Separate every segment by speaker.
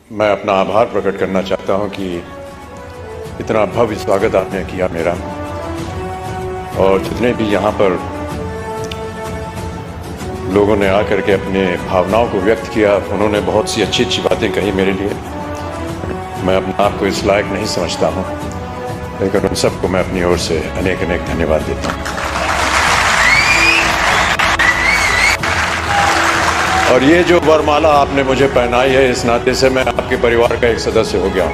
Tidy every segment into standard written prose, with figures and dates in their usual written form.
Speaker 1: मैं अपना आभार प्रकट करना चाहता हूं कि इतना भव्य स्वागत आपने किया मेरा, और जितने भी यहाँ पर लोगों ने आकर के अपने भावनाओं को व्यक्त किया, उन्होंने बहुत सी अच्छी अच्छी बातें कही मेरे लिए। मैं अपने आप को इस लायक नहीं समझता हूँ, लेकिन उन सबको मैं अपनी ओर से अनेक अनेक धन्यवाद देता हूँ। और ये जो वरमाला आपने मुझे पहनाई है, इस नाते से मैं आपके परिवार का एक सदस्य हो गया हूँ।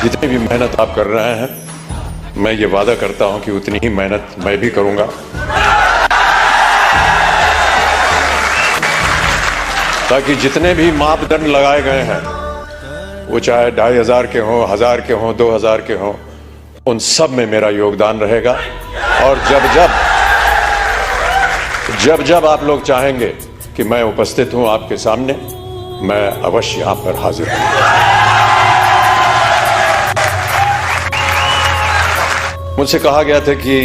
Speaker 1: जितनी भी मेहनत आप कर रहे हैं, मैं ये वादा करता हूं कि उतनी ही मेहनत मैं भी करूंगा, ताकि जितने भी मापदंड लगाए गए हैं, वो चाहे 2500 के हों, 1000 के हों, 2000 के हों, उन सब में मेरा योगदान रहेगा। और जब जब आप लोग चाहेंगे कि मैं उपस्थित हूं आपके सामने, मैं अवश्य यहां पर हाजिर हूं। मुझसे कहा गया था कि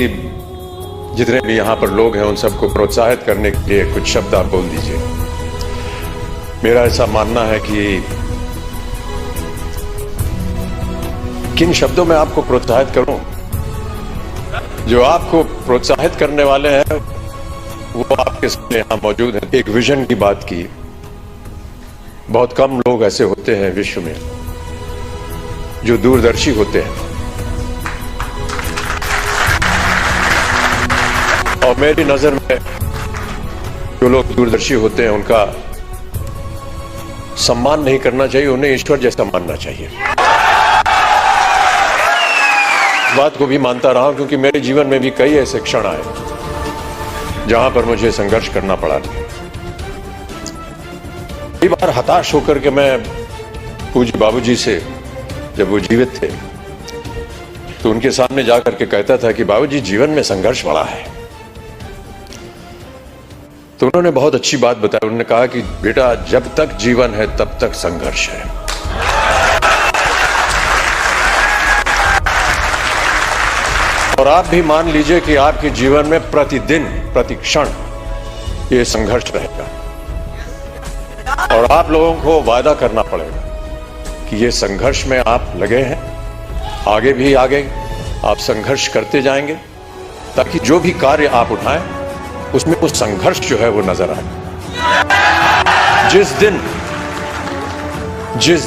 Speaker 1: जितने भी यहाँ पर लोग हैं उन सबको प्रोत्साहित करने के लिए कुछ शब्द आप बोल दीजिए। मेरा ऐसा मानना है कि किन शब्दों में आपको प्रोत्साहित करूं। जो आपको प्रोत्साहित करने वाले हैं वो आपके सामने यहाँ मौजूद हैं। एक विजन की बात की। बहुत कम लोग ऐसे होते हैं विश्व में जो दूरदर्शी होते हैं, और मेरी नजर में जो लोग दूरदर्शी होते हैं उनका सम्मान नहीं करना चाहिए, उन्हें ईश्वर जैसा मानना चाहिए। बात को भी मानता रहा, क्योंकि मेरे जीवन में भी कई ऐसे क्षण आए जहां पर मुझे संघर्ष करना पड़ा। कई बार हताश होकर के मैं पूज्य बाबूजी से, जब वो जीवित थे, तो उनके सामने जाकर के कहता था कि बाबूजी, जीवन में संघर्ष बड़ा है। तो उन्होंने बहुत अच्छी बात बताई। उन्होंने कहा कि बेटा, जब तक जीवन है तब तक संघर्ष है। और आप भी मान लीजिए कि आपके जीवन में प्रतिदिन, प्रति क्षण ये संघर्ष रहेगा, और आप लोगों को वादा करना पड़ेगा कि ये संघर्ष में आप लगे हैं, आगे भी आगे आप संघर्ष करते जाएंगे, ताकि जो भी कार्य आप उठाएं उसमें वो संघर्ष जो है वो नजर आए। जिस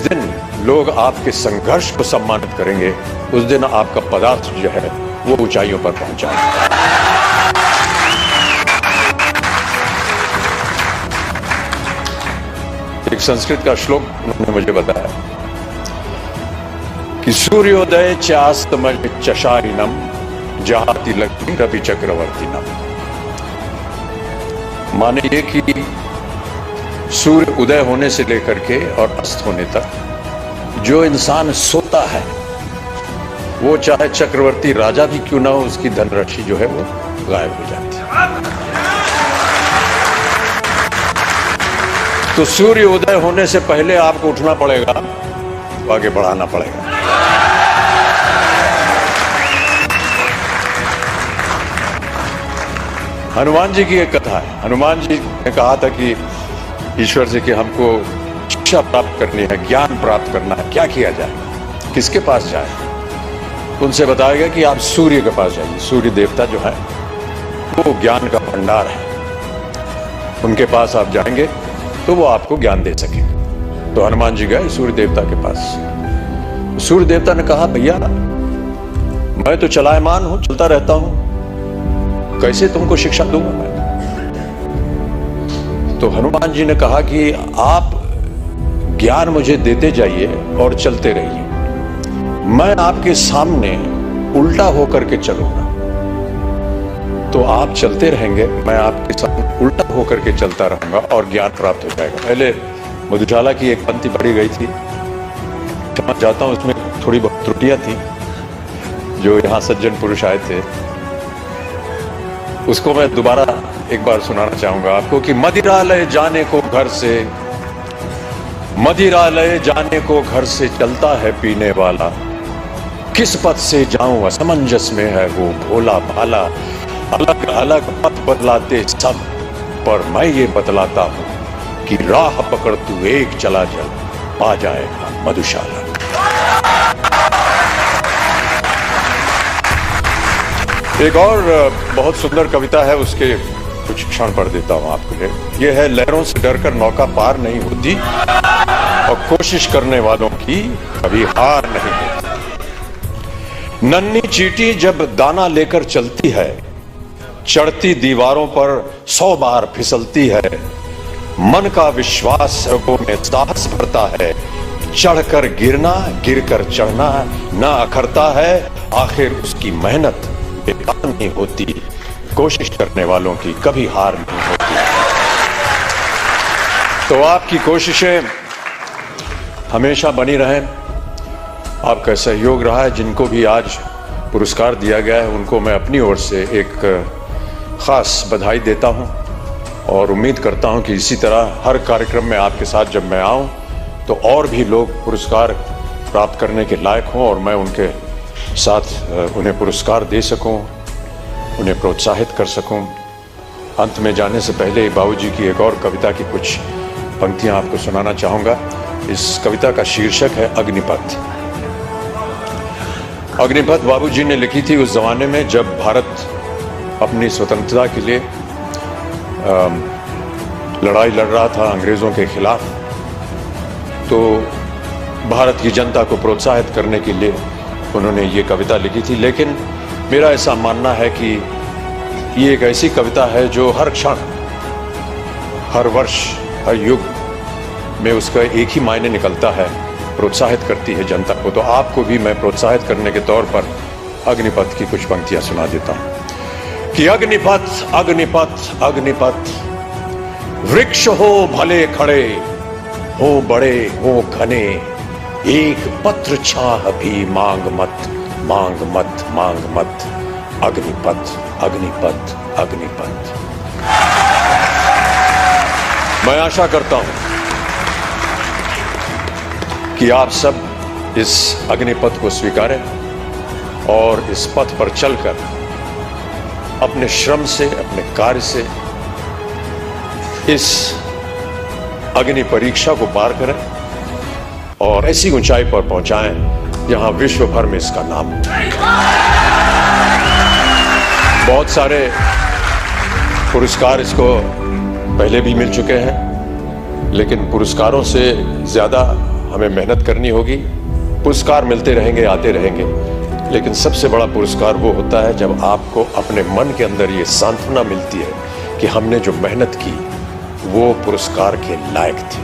Speaker 1: दिन लोग आपके संघर्ष को सम्मानित करेंगे, उस दिन आपका पदार्थ जो है वो ऊंचाइयों पर पहुंच जाएगा। एक संस्कृत का श्लोक उन्होंने मुझे बताया कि सूर्योदय चास्तमय चशारिनम जहाति लक्ष्मी रवि चक्रवर्तीनम। माने ये कि सूर्य उदय होने से लेकर के और अस्त होने तक जो इंसान सोता है, वो चाहे चक्रवर्ती राजा भी क्यों ना हो, उसकी धनराशि जो है वो गायब हो जाती है। तो सूर्य उदय होने से पहले आपको उठना पड़ेगा, तो आगे बढ़ाना पड़ेगा। हनुमान जी की एक कथा है। हनुमान जी ने कहा था कि ईश्वर से कि हमको शिक्षा प्राप्त करनी है, ज्ञान प्राप्त करना है, क्या किया जाए, किसके पास जाए। उनसे बताया गया कि आप सूर्य के पास जाइए। सूर्य देवता जो है वो ज्ञान का भंडार है, उनके पास आप जाएंगे तो वो आपको ज्ञान दे सकेंगे। तो हनुमान जी गए सूर्य देवता के पास। सूर्य देवता ने कहा, भैया मैं तो चलायमान हूं, चलता रहता हूं, कैसे तुमको शिक्षा दूंगा मैं। तो हनुमान जी ने कहा कि आप ज्ञान मुझे देते जाइए और चलते रहिए, मैं आपके सामने उल्टा होकर के चलूंगा। तो आप चलते रहेंगे, मैं आपके सामने उल्टा होकर के चलता रहूंगा और ज्ञान प्राप्त हो जाएगा। पहले मधुशाला की एक पंक्ति पढ़ी गई थी, समझ जाता हूं उसमें थोड़ी बहुत त्रुटियां थी, जो यहाँ सज्जन पुरुष आए थे, उसको मैं दोबारा एक बार सुनाना चाहूंगा आपको कि मदिरालय जाने को घर से, मदिरालय जाने को घर से चलता है पीने वाला, किस पथ से जाऊं असमंजस में है वो भोला भाला। अलग अलग पथ बदलाते सब, पर मैं ये बतलाता हूं कि राह पकड़ तू एक चला जा, पा जाएगा मधुशाला। एक और बहुत सुंदर कविता है, उसके कुछ क्षण पढ़ देता हूं आपके लिए। यह है, लहरों से डरकर नौका पार नहीं होती और कोशिश करने वालों की कभी हार नहीं होती। नन्ही चींटी जब दाना लेकर चलती है, चढ़ती दीवारों पर 100 बार फिसलती है। मन का विश्वास रगों में साहस भरता है, चढ़कर गिरना गिरकर चढ़ना ना अखरता है। आखिर उसकी मेहनत बेकार नहीं होती, कोशिश करने वालों की कभी हार नहीं होती। तो आपकी कोशिशें हमेशा बनी रहें। आपका सहयोग रहा है। जिनको भी आज पुरस्कार दिया गया है उनको मैं अपनी ओर से एक खास बधाई देता हूं और उम्मीद करता हूं कि इसी तरह हर कार्यक्रम में आपके साथ जब मैं आऊं तो और भी लोग पुरस्कार प्राप्त करने के लायक हों और मैं उनके साथ उन्हें पुरस्कार दे सकूं, उन्हें प्रोत्साहित कर सकूं। अंत में जाने से पहले बाबूजी की एक और कविता की कुछ पंक्तियां आपको सुनाना चाहूंगा। इस कविता का शीर्षक है अग्निपथ। अग्निपथ बाबूजी ने लिखी थी उस जमाने में जब भारत अपनी स्वतंत्रता के लिए लड़ाई लड़ रहा था अंग्रेजों के खिलाफ। तो भारत की जनता को प्रोत्साहित करने के लिए उन्होंने ये कविता लिखी थी। लेकिन मेरा ऐसा मानना है कि ये एक ऐसी कविता है जो हर क्षण, हर वर्ष, हर युग में उसका एक ही मायने निकलता है, प्रोत्साहित करती है जनता को। तो आपको भी मैं प्रोत्साहित करने के तौर पर अग्निपथ की कुछ पंक्तियां सुना देता हूं कि अग्निपथ अग्निपथ अग्निपथ, वृक्ष हो भले खड़े, हो बड़े हो घने, एक पत्र छाह भी मांग मत मांग मत मांग मत। अग्निपथ अग्निपथ अग्निपथ। मैं आशा करता हूं कि आप सब इस अग्निपथ को स्वीकारें और इस पथ पर चलकर अपने श्रम से, अपने कार्य से इस अग्नि परीक्षा को पार करें और ऐसी ऊंचाई पर पहुंचाएं जहां विश्व भर में इसका नाम हो। बहुत सारे पुरस्कार इसको पहले भी मिल चुके हैं, लेकिन पुरस्कारों से ज्यादा हमें मेहनत करनी होगी। पुरस्कार मिलते रहेंगे, आते रहेंगे, लेकिन सबसे बड़ा पुरस्कार वो होता है जब आपको अपने मन के अंदर ये सांत्वना मिलती है कि हमने जो मेहनत की वो पुरस्कार के लायक थी।